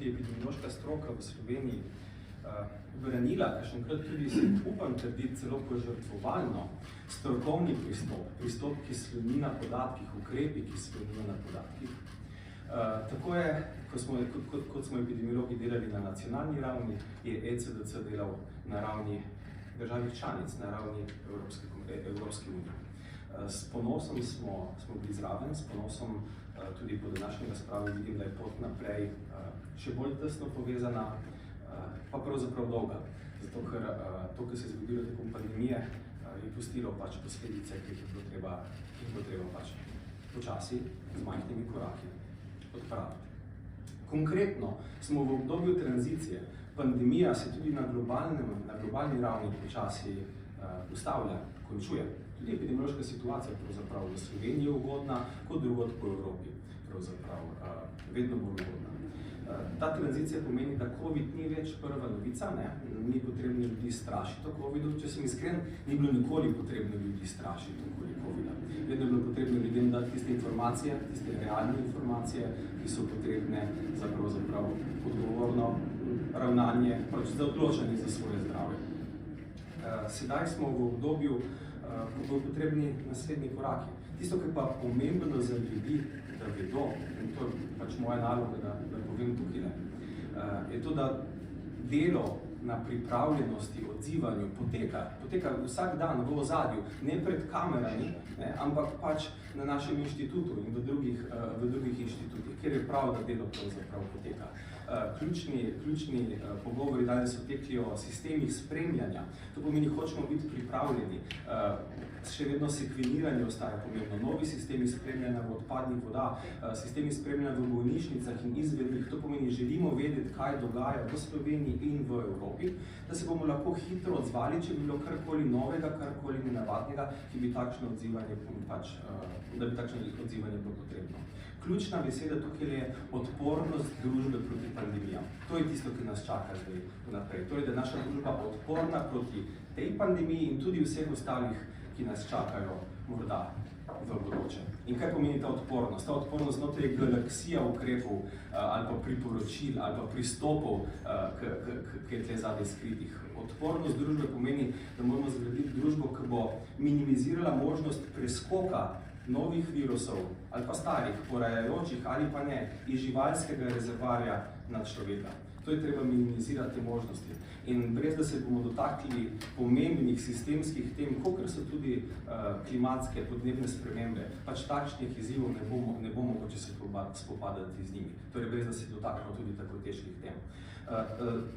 je epidemiološka stroka v Sloveniji branila, kakšenkrat tudi si upam trditi celo požrtvovalno, strokovni pristop, ki sloni na podatkih, ukrepi, ki slonijo na podatkih. Tako je, kot smo epidemiologi delali na nacionalni ravni, je ECDC delal na ravni državnih članic, na ravni Evropske unije. S ponosom smo bili zraven, s ponosom tudi po današnji razpravi vidim, da je pot naprej še bolj tesno povezana, pa pravzaprav dolga. Zato, ker to, kar se je zgodilo tekom pandemije, je pustilo pač posledice, ki jih je bilo treba pač počasi, z majhnimi koraki odpraviti. Konkretno smo v obdobju tranzicije. Pandemija se tudi na globalni ravni počasi ustavlja, končuje. Tudi epidemiološka situacija pravzaprav v Sloveniji je ugodna, kot drugod po Evropi, pravzaprav vedno bolj ugodna. Ta tranzicija pomeni, da COVID ni več prva novica, ni potrebno ljudi strašiti o COVID-u. Če sem iskren, ni bilo nikoli potrebno ljudi strašiti okoli COVID-a. Vedno je bilo potrebno ljudem dati tiste informacije, tiste realne informacije, ki so potrebne za pravzaprav odgovorno ravnanje, pač za odločanje za svoje zdravje. Sedaj smo v obdobju, ko bodo potrebni naslednji koraki. Tisto, kar pa pomembno za ljudi, da vedo, in to je pač moja naloga, da povem tukaj, je to, da delo na pripravljenosti, odzivanju poteka vsak dan v ozadju, ne pred kamerami, ampak pač na našem inštitutu in v drugih inštitutih, kjer je prav, da delo pravzaprav poteka. Ključni pogovori danes so tekli o sistemih spremljanja. To pomeni, hočemo biti pripravljeni. Še vedno sekveniranje ostaja pomembno. Novi sistemi spremljanja v odpadnih vodah, sistemi spremljanja v bolnišnicah in izven njih. To pomeni, želimo vedeti, kaj dogaja v Sloveniji in v Evropi, da se bomo lahko hitro odzvali, če bi bilo karkoli novega, karkoli nenavadnega, ki bi takšno odzivanje bilo potrebno. Ključna beseda tukaj je odpornost družbe proti pandemijam. To je tisto, ki nas čaka zdaj naprej. Torej, da je naša družba odporna proti tej pandemiji in tudi vseh ostalih, ki nas čakajo morda v bodoče. In kaj pomeni ta odpornost? Ta odpornost znotraj galaksija ukrepov ali pa priporočil ali pa pristopov, ki je tle zadaj skritih. Odpornost družbe pomeni, da moramo zgraditi družbo, ki bo minimizirala možnost preskoka novih virusov ali pa starih, porajajočih ali pa ne, iz živalskega rezervoarja na človeka. To je treba minimizirati možnosti. In brez da se bomo dotaknili pomembnih sistemskih tem, kakor so tudi klimatske podnebne spremembe, pač takšnih izzivov ne bomo mogoče se spopadati z njimi. Torej, brez da se dotaknemo tudi tako težkih tem.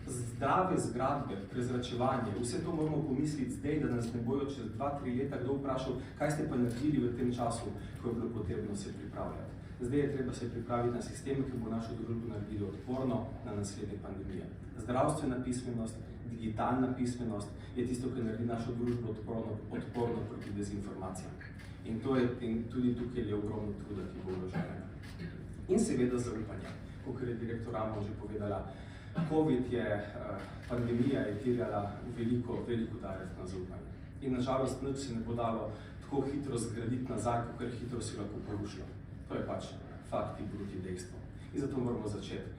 Zdrave zgradbe, prezračevanje, vse to moramo pomisliti zdaj, da nas ne bojo čez 2-3 leta kdo vprašal, kaj ste pa naredili v tem času, ko je bilo potrebno se pripravljati. Zdaj je treba se pripraviti na sisteme, ki bo našo družbo naredili odporno na naslednje pandemije. Zdravstvena pismenost, digitalna pismenost je tisto, ki naredi našo družbo odporno proti dezinformacijam. In tudi tukaj je ogromno truda, ki bo vloženega. In seveda zaupanje. Kakor je direktor Ramon že povedala, pandemija je terjala veliko udarec na zaupanje. In nažalost, nič se ne bo dalo tako hitro zgraditi nazaj, kakor hitro si lahko porušilo. To je pač fakti, bruti dejstvo. In zato moramo začeti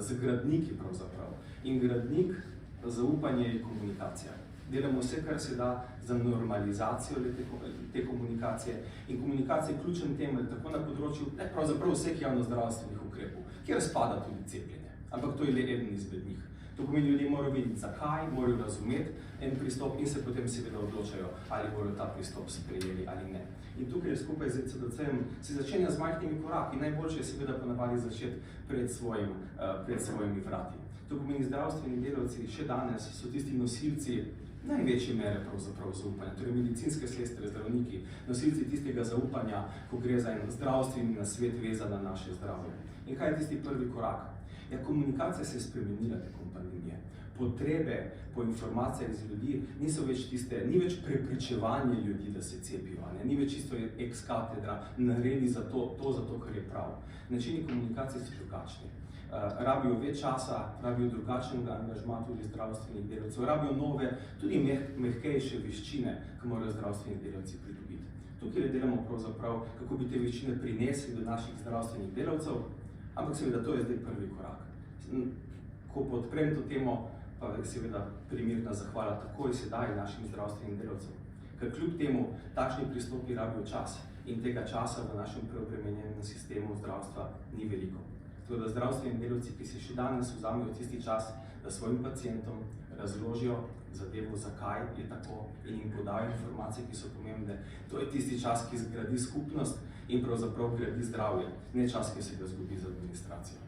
z gradniki pravzaprav. In gradnik zaupanje je komunikacija. Delamo vse, kar se da za normalizacijo te komunikacije. In komunikacija je ključen temelj tako na področju pravzaprav vseh javnozdravstvenih ukrepov, kjer spada tudi cepljenje. Ampak to je le eden izmed njih. To pomeni, ljudje morajo vedeti, zakaj, morajo razumeti en pristop in se potem seveda odločajo, ali bodo ta pristop sprejeli ali ne. In tukaj skupaj z ECDC-em se začenja z majhnimi koraki. Najboljše je seveda ponavadi začeti pred svojimi vrati. To pomeni, zdravstveni delavci še danes so tisti nosilci največje mere pravzaprav zaupanja, torej medicinske sestre, zdravniki, nosilci tistega zaupanja, ko gre za en zdravstveni nasvet vezan na naše zdravje. In kaj je tisti prvi korak? Ja, komunikacija se je spremenila tekom pandemije. Potrebe po informacijah z ljudi ni več prepričevanje ljudi, da se cepijo, ni več isto ex katedra, naredi to, kar je prav. Načini komunikacije so drugačni. Rabijo več časa, rabijo drugačnega angažma tudi zdravstvenih delavcev, rabijo nove, tudi mehkejše veščine, ki morajo zdravstveni delavci pridobiti. Tukaj delamo pravzaprav, kako bi te veščine prinesli do naših zdravstvenih delavcev, ampak seveda to je zdaj prvi korak. Ko podprem to temo, pa seveda primirna zahvala takoj sedaj našim zdravstvenim delavcem. Ker kljub temu takšni pristopi rabijo čas in tega časa v našem preobremenjenem sistemu zdravstva ni veliko. Tako da zdravstveni delavci, ki se še danes vzamejo tisti čas, da svojim pacientom razložijo zadevo, zakaj je tako in jim podajo informacije, ki so pomembne. To je tisti čas, ki zgradi skupnost in pravzaprav gradi zdravje, ne čas, ki se ga zgubi z administracijo.